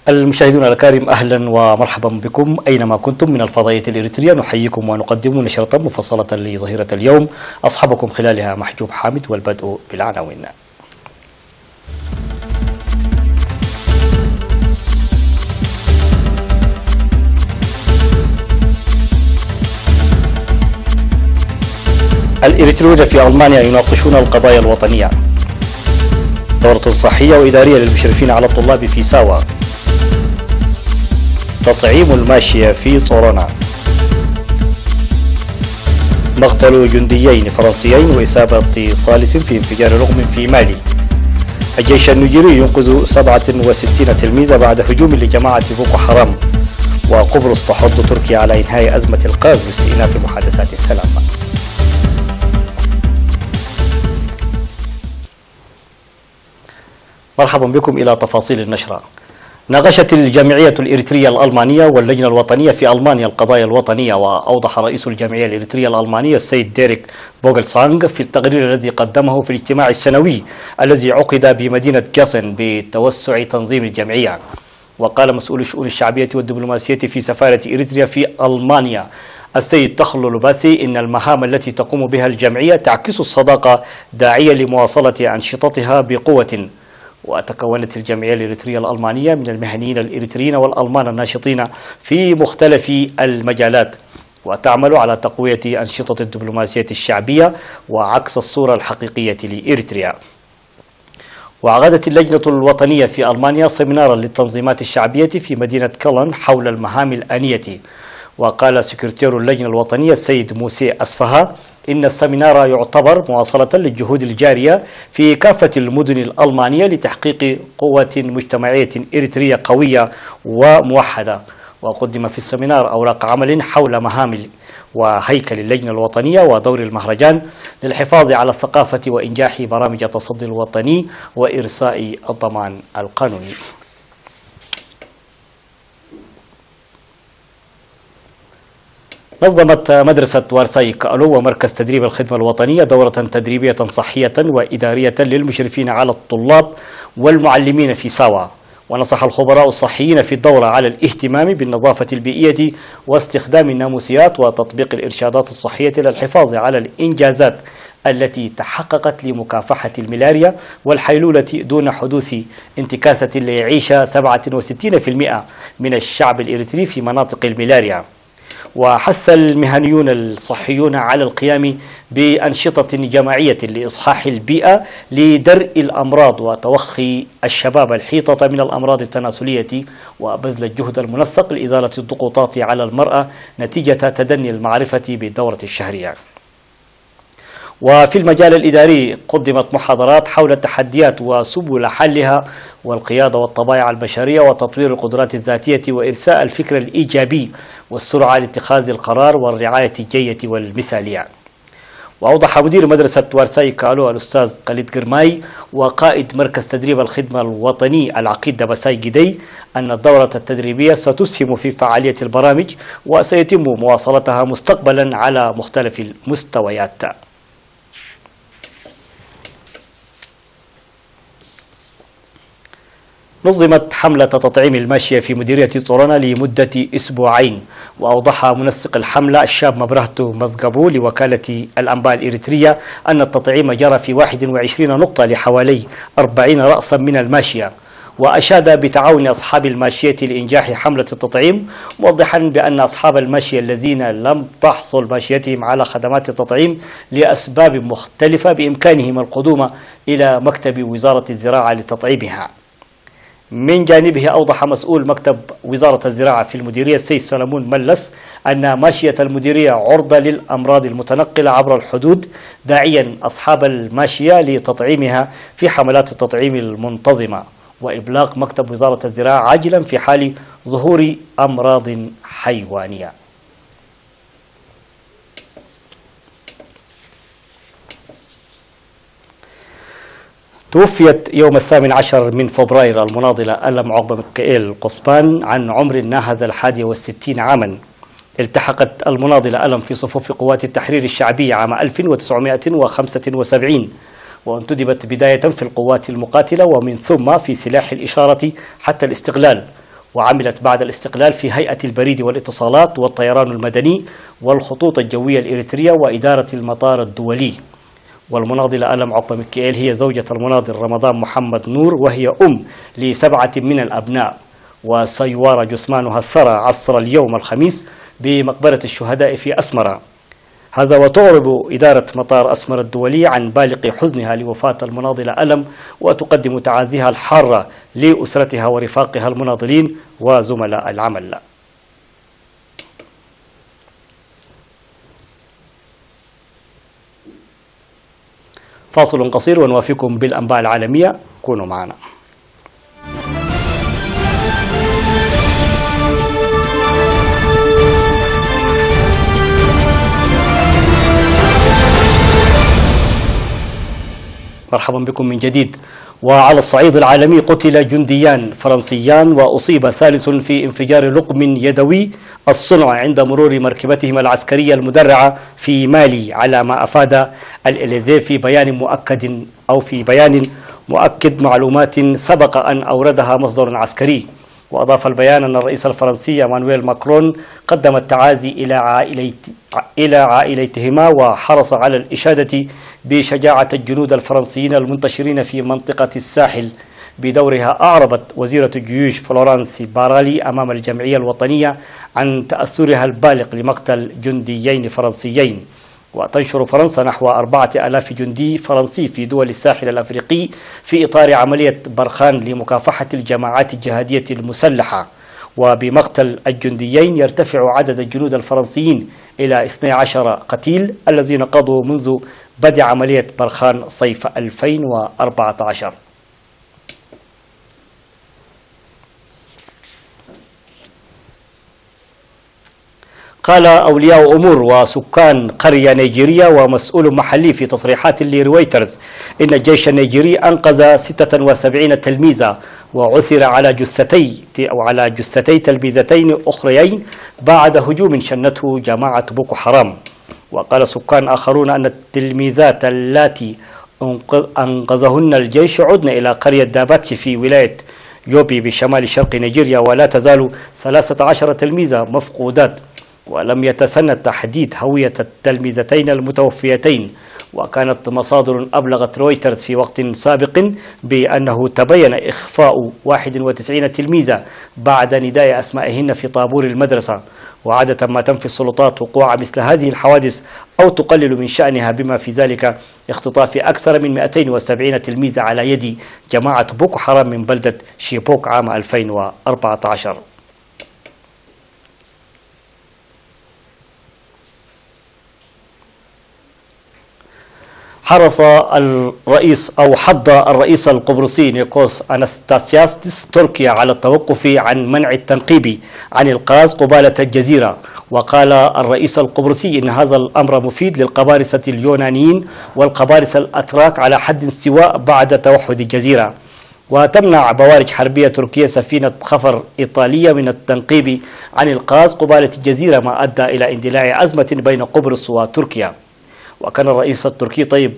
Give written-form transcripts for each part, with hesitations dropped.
المشاهدون الكرام، أهلا ومرحبا بكم أينما كنتم من الفضائية الإريترية. نحييكم ونقدم نشرة مفصلة لظهيرة اليوم أصحابكم خلالها محجوب حامد، والبدء بالعناوين. الإريتريون في ألمانيا يناقشون القضايا الوطنية. دورة صحية وإدارية للمشرفين على الطلاب في ساوا. تطعيم الماشية في صورونا. مقتل جنديين فرنسيين وإصابة ثالث في انفجار رغم في مالي. الجيش النيجيري ينقذ 67 تلميذا بعد هجوم لجماعة بوكو حرام. وقبرص تحض تركيا على إنهاء أزمة الغاز واستئناف محادثات السلام. مرحبا بكم إلى تفاصيل النشرة. ناقشت الجمعية الإريترية الألمانية واللجنة الوطنية في ألمانيا القضايا الوطنية. وأوضح رئيس الجمعية الإريترية الألمانية السيد ديريك فوغلسانغ في التقرير الذي قدمه في الاجتماع السنوي الذي عقد بمدينة جاسن بتوسع تنظيم الجمعية. وقال مسؤول الشؤون الشعبية والدبلوماسية في سفارة إريتريا في ألمانيا السيد تخلو لباسي إن المهام التي تقوم بها الجمعية تعكس الصداقة داعية لمواصلة أنشطتها بقوة. وتكونت الجمعية الإريترية الألمانية من المهنيين الإريتريين والألمان الناشطين في مختلف المجالات، وتعمل على تقوية أنشطة الدبلوماسية الشعبية وعكس الصورة الحقيقية لإريتريا. وعقدت اللجنة الوطنية في ألمانيا سيمينارا للتنظيمات الشعبية في مدينة كولن حول المهام الآنية. وقال سكرتير اللجنة الوطنية السيد موسى أسفها إن السيمينار يعتبر مواصلة للجهود الجارية في كافة المدن الألمانية لتحقيق قوة مجتمعية إريترية قوية وموحدة. وقدم في السيمينار أوراق عمل حول مهام وهيكل اللجنة الوطنية ودور المهرجان للحفاظ على الثقافة وإنجاح برامج التصدي الوطني وإرساء الضمان القانوني. نظمت مدرسة وارساي كالو ومركز تدريب الخدمة الوطنية دورة تدريبية صحية وإدارية للمشرفين على الطلاب والمعلمين في ساوا. ونصح الخبراء الصحيين في الدورة على الاهتمام بالنظافة البيئية واستخدام الناموسيات وتطبيق الإرشادات الصحية للحفاظ على الإنجازات التي تحققت لمكافحة الملاريا والحيلولة دون حدوث انتكاسة ليعيش 67% من الشعب الإريتري في مناطق الملاريا. وحث المهنيون الصحيون على القيام بأنشطة جماعية لإصحاح البيئة لدرء الأمراض وتوخي الشباب الحيطة من الأمراض التناسلية، وبذل الجهد المنسق لإزالة الضغوطات على المرأة نتيجة تدني المعرفة بالدورة الشهرية. وفي المجال الإداري قدمت محاضرات حول التحديات وسبل حلها والقيادة والطبائع البشرية وتطوير القدرات الذاتية وإرساء الفكر الإيجابي والسرعة لاتخاذ القرار والرعاية الجيدة والمثالية. وأوضح مدير مدرسة وارساي كالو الأستاذ قليد قرماي وقائد مركز تدريب الخدمة الوطني العقيد دبساي جدي أن الدورة التدريبية ستسهم في فعالية البرامج وسيتم مواصلتها مستقبلا على مختلف المستويات. نظمت حملة تطعيم الماشية في مديرية صورونا لمدة أسبوعين. وأوضح منسق الحملة الشاب مبرهتو مذقبو لوكالة الأنباء الإريترية أن التطعيم جرى في 21 نقطة لحوالي 40 رأسا من الماشية. وأشاد بتعاون أصحاب الماشية لإنجاح حملة التطعيم، موضحا بأن أصحاب الماشية الذين لم تحصل ماشيتهم على خدمات التطعيم لأسباب مختلفة بإمكانهم القدوم إلى مكتب وزارة الزراعة لتطعيمها. من جانبه أوضح مسؤول مكتب وزارة الزراعة في المديرية السيد سلمون ملس أن ماشية المديرية عرضة للأمراض المتنقلة عبر الحدود، داعيا أصحاب الماشية لتطعيمها في حملات التطعيم المنتظمة وإبلاغ مكتب وزارة الزراعة عاجلا في حال ظهور أمراض حيوانية. توفيت يوم 18 من فبراير المناضلة ألم عقبة ميكائيل قطبان عن عمر ناهز 61 عاما. التحقت المناضلة ألم في صفوف قوات التحرير الشعبية عام 1975 وانتدبت بداية في القوات المقاتلة ومن ثم في سلاح الإشارة حتى الاستقلال، وعملت بعد الاستقلال في هيئة البريد والاتصالات والطيران المدني والخطوط الجوية الإريترية وإدارة المطار الدولي. والمناضلة ألم عقبة ميكائيل هي زوجة المناضل رمضان محمد نور، وهي أم ل7 من الأبناء، وسيوار جثمانها الثرى عصر اليوم الخميس بمقبرة الشهداء في أسمرة. هذا وتعرب إدارة مطار أسمرة الدولي عن بالغ حزنها لوفاة المناضلة ألم، وتقدم تعازيها الحارة لأسرتها ورفاقها المناضلين وزملاء العمل. فاصل قصير ونوافيكم بالأنباء العالمية، كونوا معنا. مرحبا بكم من جديد. وعلى الصعيد العالمي قتل جنديان فرنسيان وأصيب ثالث في انفجار لقم يدوي الصنع عند مرور مركبتهما العسكرية المدرعة في مالي، على ما أفاد الإليزيه في بيان مؤكد معلومات سبق أن أوردها مصدر عسكري. وأضاف البيان أن الرئيس الفرنسي مانويل ماكرون قدم التعازي إلى عائلتهما، وحرص على الإشادة بشجاعة الجنود الفرنسيين المنتشرين في منطقة الساحل. بدورها أعربت وزيرة الجيوش فلورانس بارالي أمام الجمعية الوطنية عن تأثرها البالغ لمقتل جنديين فرنسيين. وتنشر فرنسا نحو 4000 جندي فرنسي في دول الساحل الأفريقي في إطار عملية برخان لمكافحة الجماعات الجهادية المسلحة. وبمقتل الجنديين يرتفع عدد الجنود الفرنسيين إلى 12 قتيل الذين قضوا منذ بدء عملية برخان صيف 2014. قال أولياء أمور وسكان قرية نيجيرية ومسؤول محلي في تصريحات لرويترز إن الجيش النيجيري أنقذ 76 تلميذا وعثر على جثتي تلميذتين أخريين بعد هجوم شنته جماعة بوكو حرام. وقال سكان آخرون أن التلميذات اللاتي أنقذهن الجيش عدن إلى قرية داباتشي في ولاية يوبي بشمال شرق نيجيريا، ولا تزال 13 تلميذة مفقودات، ولم يتسنى تحديد هوية التلميذتين المتوفيتين. وكانت مصادر أبلغت رويترز في وقت سابق بأنه تبين إخفاء 91 تلميذة بعد نداء أسمائهن في طابور المدرسة. وعادة ما تنفي السلطات وقوع مثل هذه الحوادث أو تقلل من شأنها، بما في ذلك اختطاف أكثر من 270 تلميذة على يد جماعة بوكو حرام من بلدة شيبوك عام 2014. حض الرئيس القبرصي نيكوس أناستاسيادس تركيا على التوقف عن منع التنقيب عن الغاز قبالة الجزيرة. وقال الرئيس القبرصي إن هذا الأمر مفيد للقبارصة اليونانيين والقبارصة الأتراك على حد سواء بعد توحد الجزيرة. وتمنع بوارج حربية تركيا سفينة خفر إيطالية من التنقيب عن الغاز قبالة الجزيرة، ما أدى إلى اندلاع أزمة بين قبرص وتركيا. وكان الرئيس التركي طيب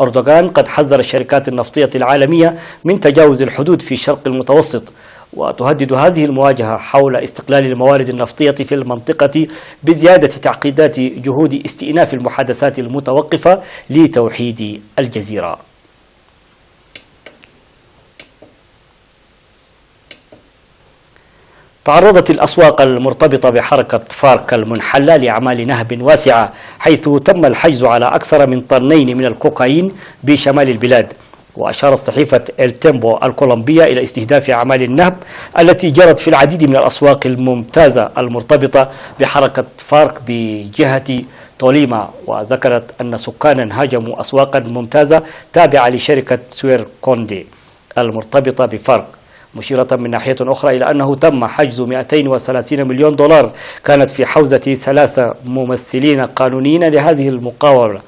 أردوغان قد حذر الشركات النفطية العالمية من تجاوز الحدود في الشرق المتوسط. وتهدد هذه المواجهة حول استقلال الموارد النفطية في المنطقة بزيادة تعقيدات جهود استئناف المحادثات المتوقفة لتوحيد الجزيرة. تعرضت الأسواق المرتبطة بحركة فارك المنحلة لأعمال نهب واسعة، حيث تم الحجز على أكثر من طنين من الكوكايين بشمال البلاد. وأشارت صحيفة التيمبو الكولومبية إلى استهداف أعمال النهب التي جرت في العديد من الأسواق الممتازة المرتبطة بحركة فارك بجهة توليما. وذكرت أن سكانا هاجموا أسواقا ممتازة تابعة لشركة سوير كوندي المرتبطة بفارك، مشيرة من ناحية أخرى إلى أنه تم حجز 230 مليون دولار كانت في حوزة 3 ممثلين قانونيين لهذه المقاولة.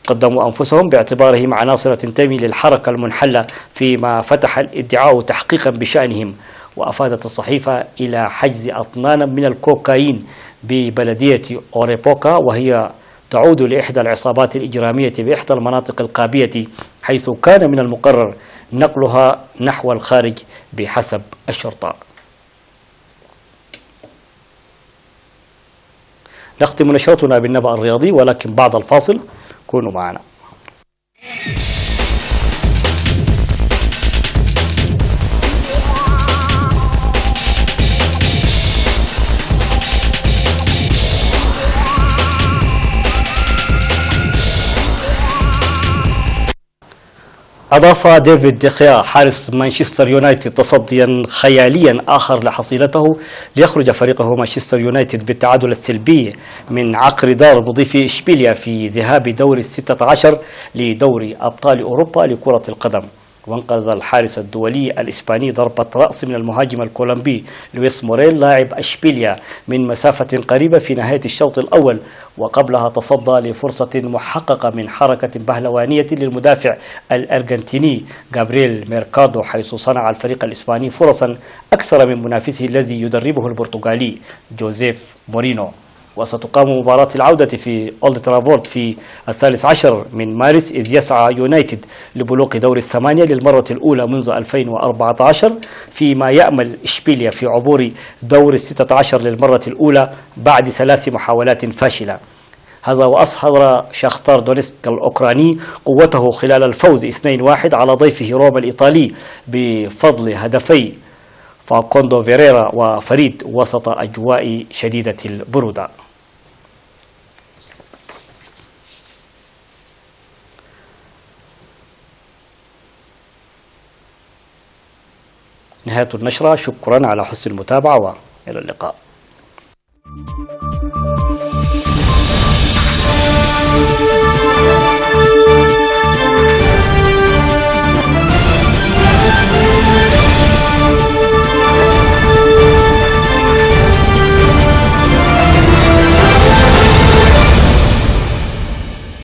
قدموا أنفسهم باعتبارهم عناصر تنتمي للحركة المنحلة، فيما فتح الادعاء تحقيقا بشأنهم. وأفادت الصحيفة إلى حجز أطنان من الكوكايين ببلدية أوريبوكا، وهي تعود لإحدى العصابات الإجرامية بإحدى المناطق القابية، حيث كان من المقرر نقلها نحو الخارج بحسب الشرطة. نختم نشرتنا بالنبأ الرياضي، ولكن بعد الفاصل كونوا معنا. أضاف ديفيد ديخيا حارس مانشستر يونايتد تصديا خياليا آخر لحصيلته ليخرج فريقه مانشستر يونايتد بالتعادل السلبي من عقر دار مضيف إشبيليا في ذهاب دور 16 لدوري أبطال أوروبا لكرة القدم. وانقذ الحارس الدولي الإسباني ضربة رأس من المهاجم الكولومبي لويس موريل لاعب أشبيليا من مسافة قريبة في نهاية الشوط الأول، وقبلها تصدى لفرصة محققة من حركة بهلوانية للمدافع الأرجنتيني غابرييل ميركادو، حيث صنع الفريق الإسباني فرصا أكثر من منافسه الذي يدربه البرتغالي جوزيف مورينو. وستقام مباراة العودة في أولد ترافورد في 13 من مارس، إذ يسعى يونايتد لبلوغ دور الثمانية للمرة الأولى منذ 2014، فيما يأمل إشبيليا في عبور دور 16 للمرة الأولى بعد 3 محاولات فاشلة. هذا وأظهر شاختار دونيتسك الأوكراني قوته خلال الفوز 2-1 على ضيفه روما الإيطالي بفضل هدفي فاكوندو فيريرا وفريد وسط أجواء شديدة البرودة. نهاية النشرة، شكرا على حسن المتابعة وإلى اللقاء.